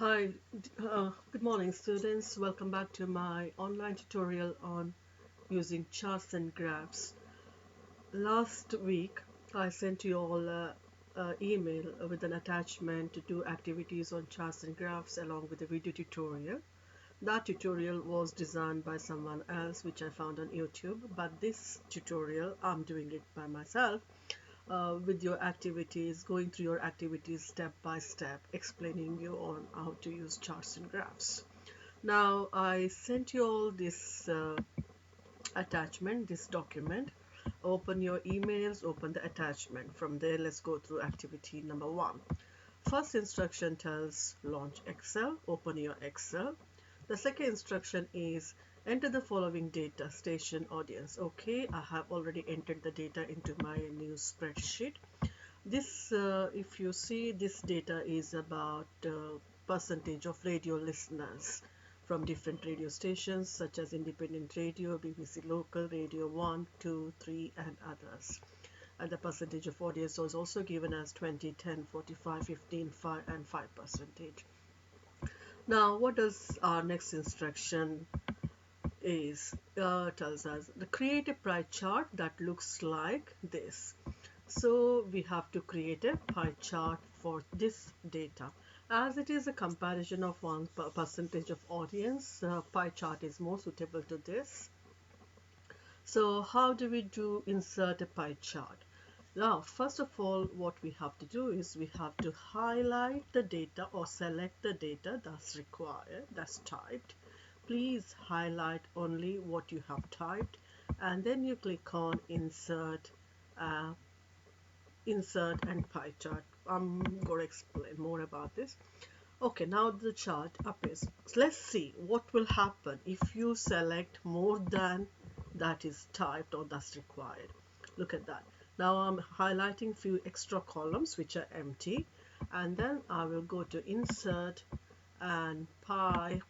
Hi, good morning students. Welcome back to my online tutorial on using charts and graphs. Last week I sent you all a email with an attachment to do activities on charts and graphs along with a video tutorial. That tutorial was designed by someone else which I found on YouTube, but this tutorial I'm doing it by myself with your activities, going through your activities step by step, explaining you on how to use charts and graphs. Now I sent you all this attachment, this document. Open your emails, open the attachment. From there, let's go through activity number 1. First instruction tells launch Excel, open your Excel. The second instruction is enter the following data, station, audience. Okay, I have already entered the data into my new spreadsheet. This, if you see, this data is about percentage of radio listeners from different radio stations such as Independent Radio, BBC Local, Radio 1, 2, 3 and others. And the percentage of audience was also given as 20, 10, 45, 15, 5 and 5%. Now what does our next instruction is? Tells us to create a pie chart that looks like this. So we have to create a pie chart for this data. As it is a comparison of one percentage of audience, pie chart is more suitable to this. So how do we insert a pie chart? Now, first of all, what we have to do is we have to highlight the data or select the data that's required, that's typed. Please highlight only what you have typed, and then you click on insert and pie chart. I'm going to explain more about this. Okay, now the chart appears. Let's see what will happen if you select more than that is typed or that's required. Look at that. Now I'm highlighting few extra columns which are empty, and then I will go to insert and pie.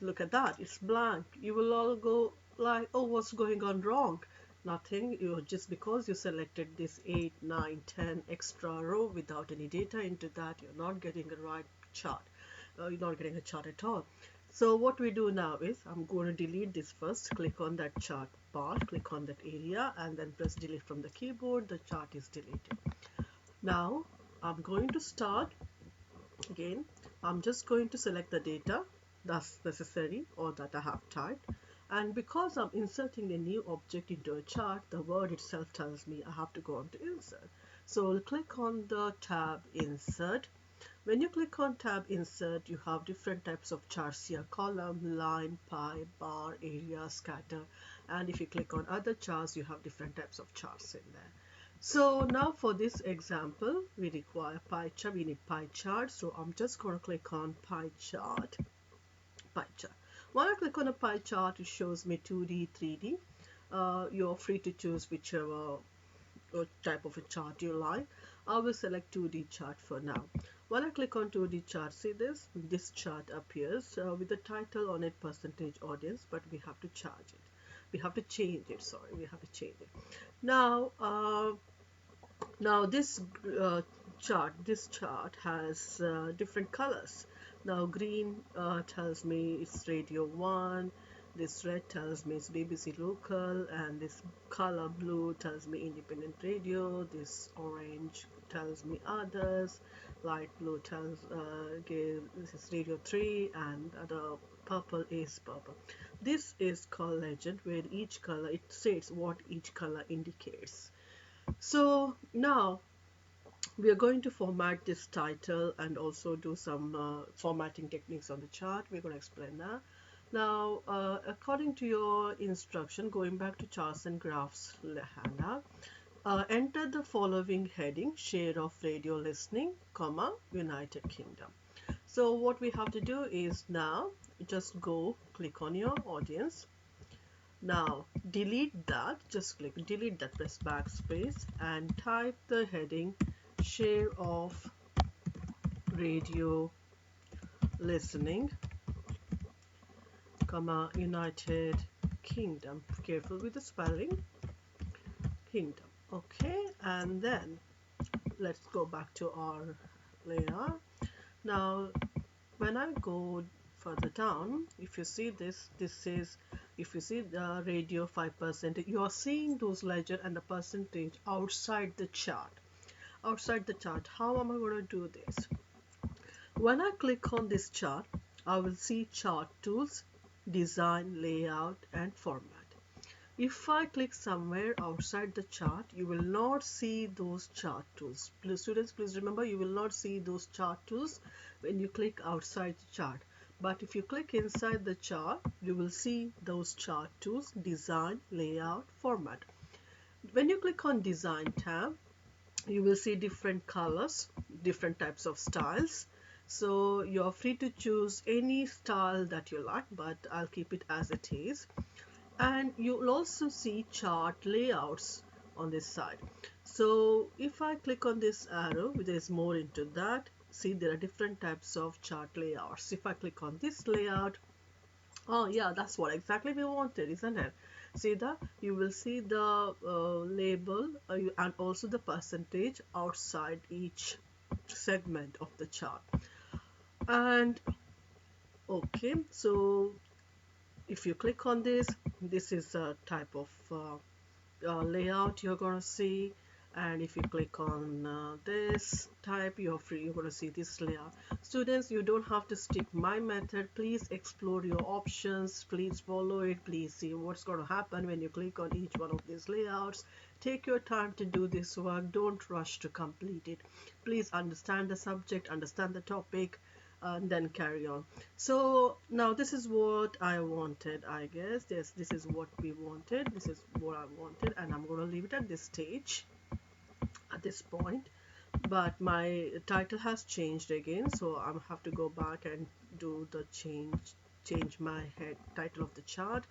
Look at that, it's blank. You will all go like, oh, what's going on wrong? Nothing. You just because you selected this 8, 9, 10 extra row without any data into that, you're not getting a right chart. You're not getting a chart at all. So what we do now is I'm going to delete this first. Click on that chart part, click on that area, and then press delete from the keyboard. The chart is deleted. Now I'm going to start again. I'm just going to select the data that's necessary or that I have typed, and because I'm inserting a new object into a chart, the word itself tells me I have to go on to insert. So click on the tab insert. When you click on tab insert, you have different types of charts here: column, line, pie, bar, area, scatter, and if you click on other charts, you have different types of charts in there. So now for this example, we require pie chart. We need pie chart. So I'm just going to click on pie chart. Pie chart. When I click on a pie chart, it shows me 2D, 3D. You're free to choose whichever type of a chart you like. I will select 2D chart for now. When I click on 2D chart, see this chart appears with the title on it, percentage audience, but we have to change it. We have to change it. Sorry, we have to change it. Now, this chart has different colors. Now green tells me it's Radio 1, this red tells me it's BBC Local, and this color blue tells me Independent Radio, this orange tells me others, light blue tells this is Radio 3, and the purple is purple. This is called legend, where each color, it states what each color indicates. So now we are going to format this title and also do some formatting techniques on the chart. We're going to explain that. Now, according to your instruction, going back to charts and graphs, Hannah, enter the following heading: share of radio listening, comma, United Kingdom. So what we have to do is now just go click on your audience. Now delete that, just click delete that, press backspace and type the heading share of radio listening, comma, United Kingdom. Careful with the spelling, Kingdom. Okay, and then let's go back to our layer. Now when I go further down, if you see this is, if you see the radio 5%, you are seeing those legend and the percentage outside the chart. Outside the chart, how am I going to do this? When I click on this chart, I will see chart tools, design, layout and format. If I click somewhere outside the chart, you will not see those chart tools. Please, students, please remember, you will not see those chart tools when you click outside the chart. But if you click inside the chart, you will see those chart tools, design, layout, format. When you click on design tab, you will see different colors, different types of styles. So you're free to choose any style that you like, but I'll keep it as it is. And you'll also see chart layouts on this side. So if I click on this arrow, there's more into that. See, there are different types of chart layouts. If I click on this layout, oh yeah, that's what exactly we wanted, isn't it? See that you will see the label and also the percentage outside each segment of the chart. And okay, so if you click on this, this is a type of layout you're going to see. And if you click on this type, you're going to see this layout. Students, you don't have to stick my method. Please explore your options, please follow it, please see what's going to happen when you click on each one of these layouts. Take your time to do this work, don't rush to complete it. Please understand the subject, understand the topic, and then carry on. So now this is what I wanted, I guess. Yes, this is what we wanted, this is what I wanted, and I'm going to leave it at this stage, at this point. But my title has changed again, so I have to go back and do the change my head title of the chart.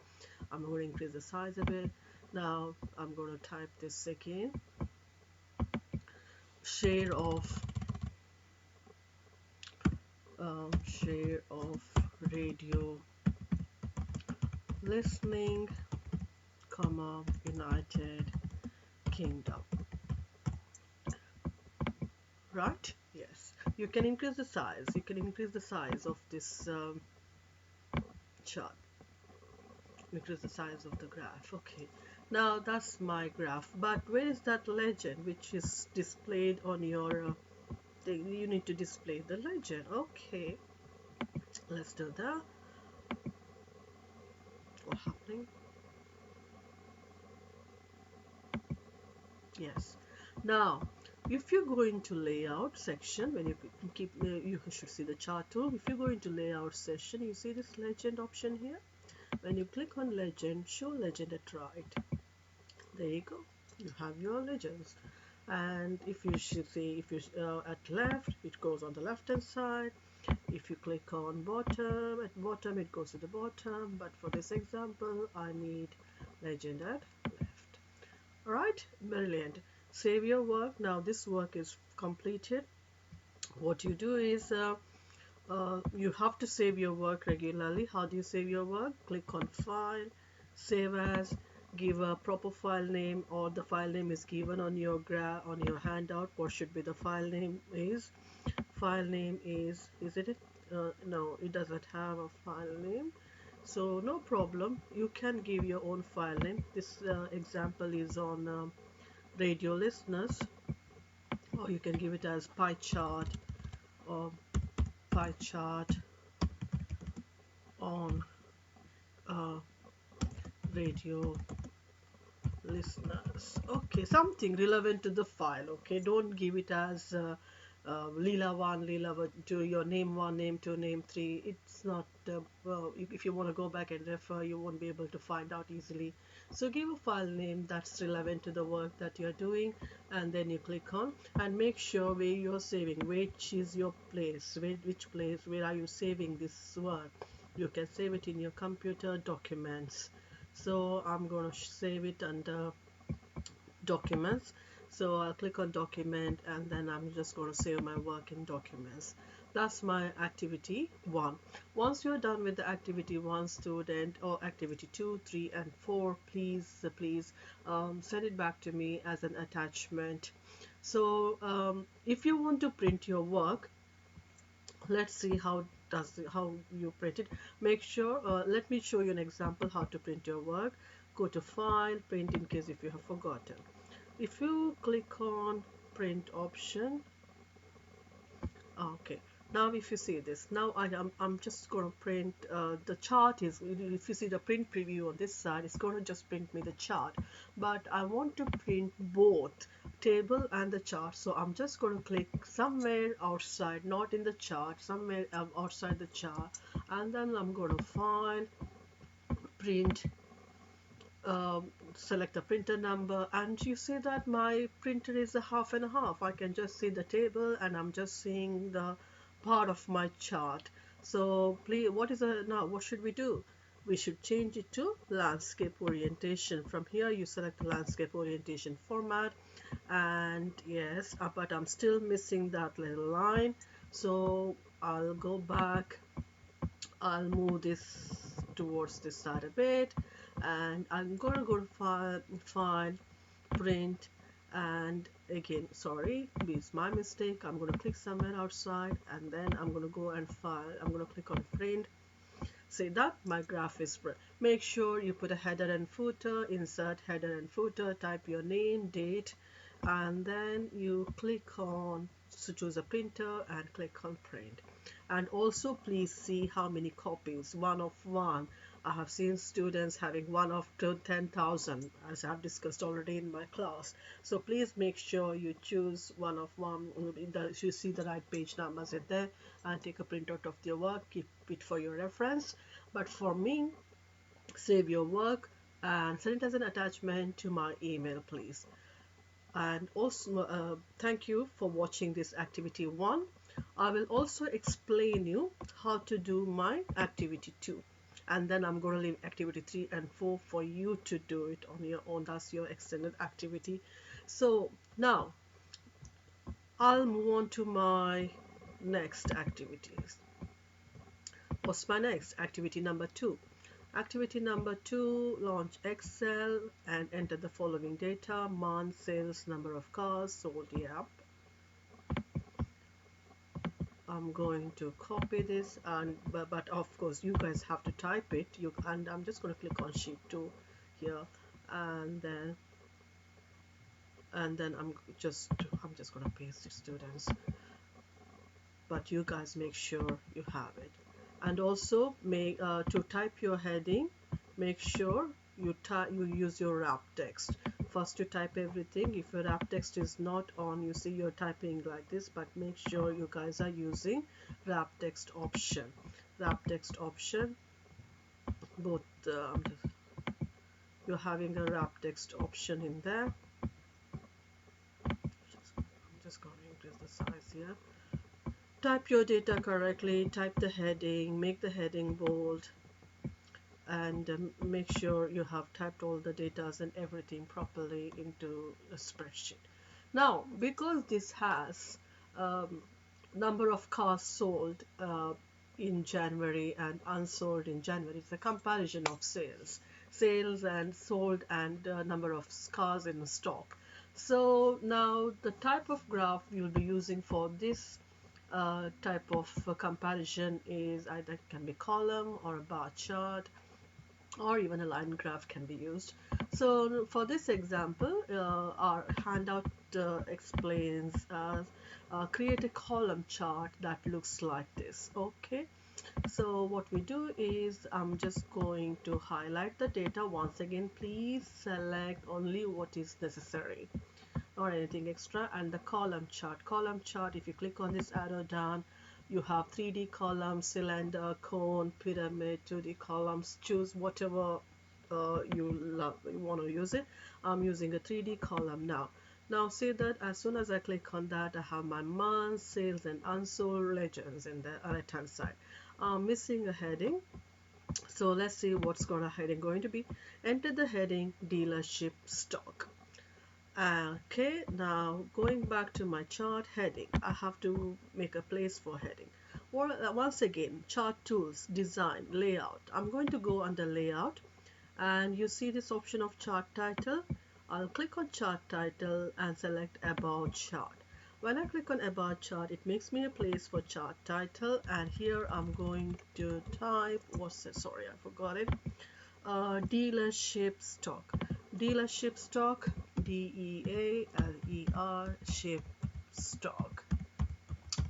I'm going to increase the size a bit. Now I'm going to type this again: share of radio listening, comma, United Kingdom. Right? Yes. You can increase the size. You can increase the size of this chart. Increase the size of the graph. Okay. Now that's my graph. But where is that legend which is displayed on your thing? You need to display the legend. Okay. Let's do that. What's happening? Yes. Now, if you go into layout section, when you keep you should see the chart tool. If you go into layout section, you see this legend option here. When you click on legend, show legend at right, there you go, you have your legends. And if you should see, if you at left, it goes on the left hand side. If you click on bottom, at bottom it goes to the bottom, but for this example I need legend at left. All right, brilliant. Save your work. Now this work is completed. What you do is you have to save your work regularly. How do you save your work? Click on file, save as, give a proper file name, or the file name is given on your handout. What should be the file name is? File name is it? No, it doesn't have a file name. So no problem. You can give your own file name. This example is on radio listeners, or you can give it as pie chart or pie chart on radio listeners. Okay, something relevant to the file. Okay, don't give it as Leela 1, Leela 2, your name 1, name 2, name 3. It's not, well, if you want to go back and refer, you won't be able to find out easily. So give a file name that's relevant to the work that you're doing, and then you click on, and make sure where you're saving, which is your place, which place, where are you saving this work. You can save it in your computer documents. So I'm going to save it under documents. So I'll click on document, and then I'm just going to save my work in documents. That's my activity 1. Once you're done with the activity 1, student, or activity 2, 3 and 4, please send it back to me as an attachment. So if you want to print your work, let's see how you print it. Make sure, let me show you an example how to print your work. Go to File, Print, in case if you have forgotten. If you click on Print option, okay, now if you see this, now I'm just going to print the chart. Is if you see the print preview on this side, it's going to just print me the chart, but I want to print both table and the chart. So I'm just going to click somewhere outside, not in the chart, somewhere outside the chart, and then I'm going to File, Print, select the printer number, and you see that my printer is a half and a half. I can just see the table and I'm just seeing the part of my chart. So please, what should we do? We should change it to landscape orientation. From here you select the landscape orientation format, and yes, but I'm still missing that little line, so I'll go back. I'll move this towards this side a bit, and I'm gonna go to file, print, and again, sorry, it's my mistake. I'm gonna click somewhere outside, and then I'm gonna go and file. I'm gonna click on print. See that my graph is print. Make sure you put a header and footer, insert header and footer, type your name, date, and then you click on, so choose a printer and click on print. And also please see how many copies, one of one. I have seen students having one of 10,000, as I've discussed already in my class. So please make sure you choose one of one. You see the right page numbers in there, and take a printout of your work, keep it for your reference. But for me, save your work and send it as an attachment to my email, please. And also thank you for watching this activity 1. I will also explain you how to do my activity 2, and then I'm going to leave activity 3 and 4 for you to do it on your own. That's your extended activity. So now I'll move on to my next activities. What's my next? Activity number 2. Activity number 2, launch Excel and enter the following data: month, sales, number of cars sold. Yep. I'm going to copy this, and but of course you guys have to type it. And I'm just going to click on sheet 2 here, and then I'm just going to paste it, students, but you guys make sure you have it. And also make to type your heading, make sure you use your wrap text. First you type everything. If your wrap text is not on, you see you're typing like this, but make sure you guys are using wrap text option. Wrap text option, both you're having a wrap text option in there. I'm just going to increase the size here. Type your data correctly, type the heading, make the heading bold, and make sure you have typed all the data and everything properly into a spreadsheet. Now, because this has number of cars sold in January and unsold in January, it's a comparison of sales and sold, and number of cars in stock. So now the type of graph you'll be using for this type of comparison is either can be column or a bar chart, or even a line graph can be used. So for this example, our handout explains create a column chart that looks like this. Okay, so what we do is I'm just going to highlight the data once again. Please select only what is necessary, or anything extra. And the column chart, if you click on this arrow down, you have 3D columns, cylinder, cone, pyramid, 2D columns. Choose whatever you want to use it. I'm using a 3D column now. See that as soon as I click on that, I have my months, sales, and unsold legends in the right hand side. I'm missing a heading, so let's see what's heading going to be. Enter the heading dealership stock. Okay, now going back to my chart heading, I have to make a place for heading. Once again, chart tools, design, layout. I'm going to go under layout, and you see this option of chart title. I'll click on chart title and select about chart. When I click on about chart, it makes me a place for chart title, and here I'm going to type, what's it, sorry I forgot it, dealership stock. Dealership stock, DEALER ship stock.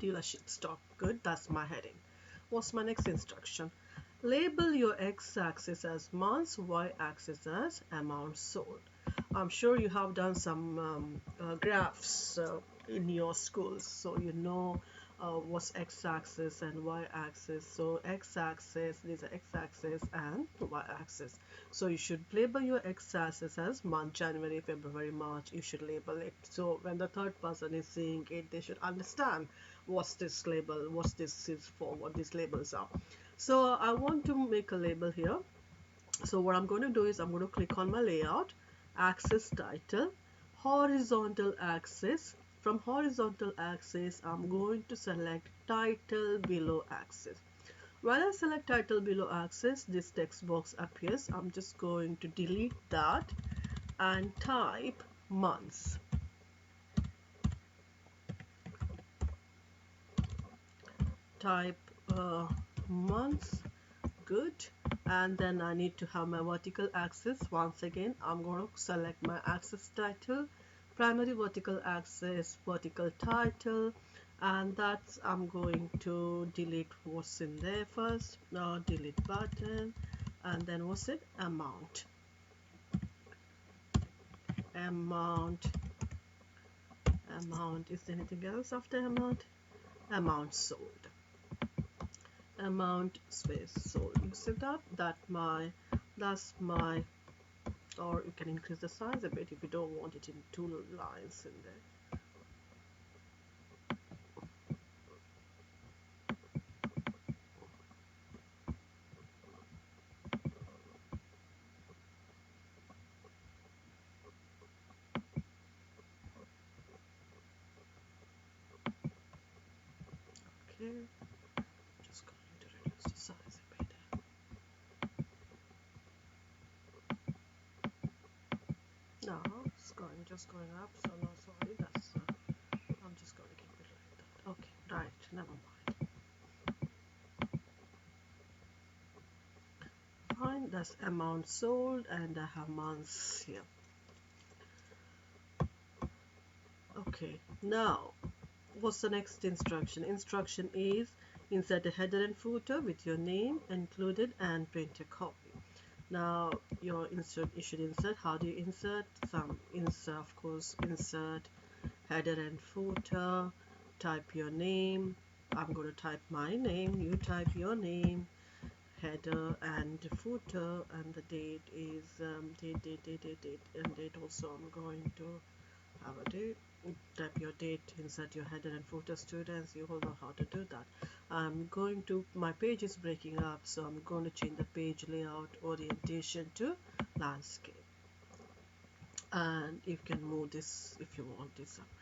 Dealership stock, good, that's my heading. What's my next instruction? Label your x-axis as months, y-axis as amount sold. I'm sure you have done some graphs in your schools, so you know what's x-axis and y-axis. So x-axis, these are x-axis and y-axis. So you should label your x-axis as month, January, February, March. You should label it. So when the third person is seeing it, they should understand what's this label, what this is for, what these labels are. So I want to make a label here. So what I'm going to do is I'm going to click on my layout, axis title, horizontal axis. From horizontal axis, I'm going to select title below axis. When I select title below axis, this text box appears. I'm just going to delete that and type months. Type months, good. And then I need to have my vertical axis. Once again, I'm going to select my axis title, primary vertical axis, vertical title, and that's, I'm going to delete what's in there first. Now delete button, and then what's it, amount. Amount, is there anything else after amount? Amount sold. Amount space sold. You see that? That's my, or you can increase the size a bit if you don't want it in two lines in there. Okay, just going to reduce the size a bit. No, it's just going up, so no, sorry, that's I'm just going to keep it like that. Okay, right, never mind. Fine, that's amount sold, and I have months here. Okay, now what's the next instruction? Instruction is insert a header and footer with your name included and print a copy. Now you should insert. How do you insert? Of course, insert header and footer, type your name. I'm going to type my name, you type your name, header and footer, and the date is date, and date also. I'm going to have a date. Type your date, insert your header and footer. Students, you all know how to do that. I'm going to, my page is breaking up, so I'm going to change the page layout orientation to landscape, and you can move this if you want it somewhere.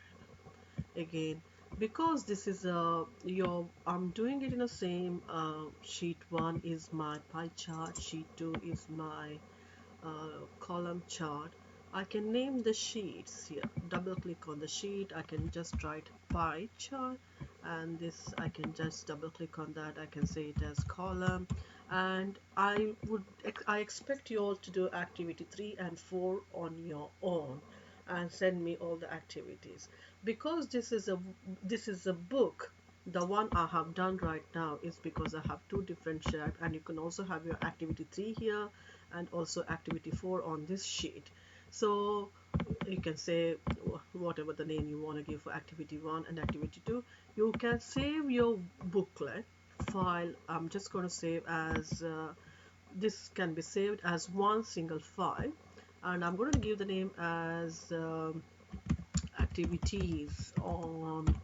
Again, because this is I'm doing it in the same sheet 1 is my pie chart, sheet 2 is my column chart. I can name the sheets here. Double click on the sheet. I can just write pie chart, and this I can just double click on that. I can say it as column, and I expect you all to do activity 3 and 4 on your own and send me all the activities, because this is a book. The one I have done right now is because I have two different sheets, and you can also have your activity 3 here and also activity 4 on this sheet. So you can say whatever the name you want to give for activity 1 and activity 2. You can save your booklet file. I'm just going to save as this can be saved as one single file, and I'm going to give the name as activities on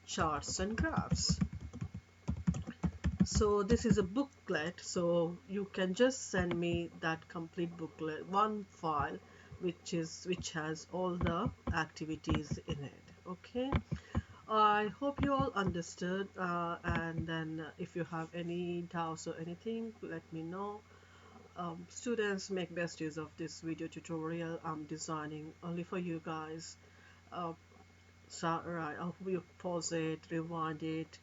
charts and graphs. So this is a booklet, so you can just send me that complete booklet, one file which has all the activities in it. Okay, I hope you all understood, and then if you have any doubts or anything, let me know. Students, make best use of this video tutorial I'm designing only for you guys. So, right, I hope you pause it, rewind it,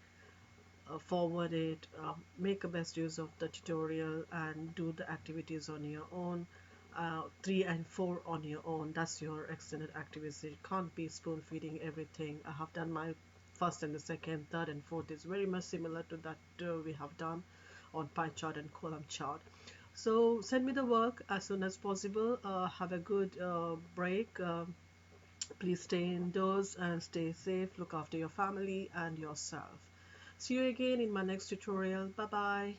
forward it, make a best use of the tutorial and do the activities on your own. 3 and 4 on your own, that's your extended activities. You can't be spoon feeding everything. I have done my first and the second, third and fourth is very much similar to that we have done on pie chart and column chart. So send me the work as soon as possible. Have a good break. Please stay indoors and stay safe. Look after your family and yourself. See you again in my next tutorial. Bye bye.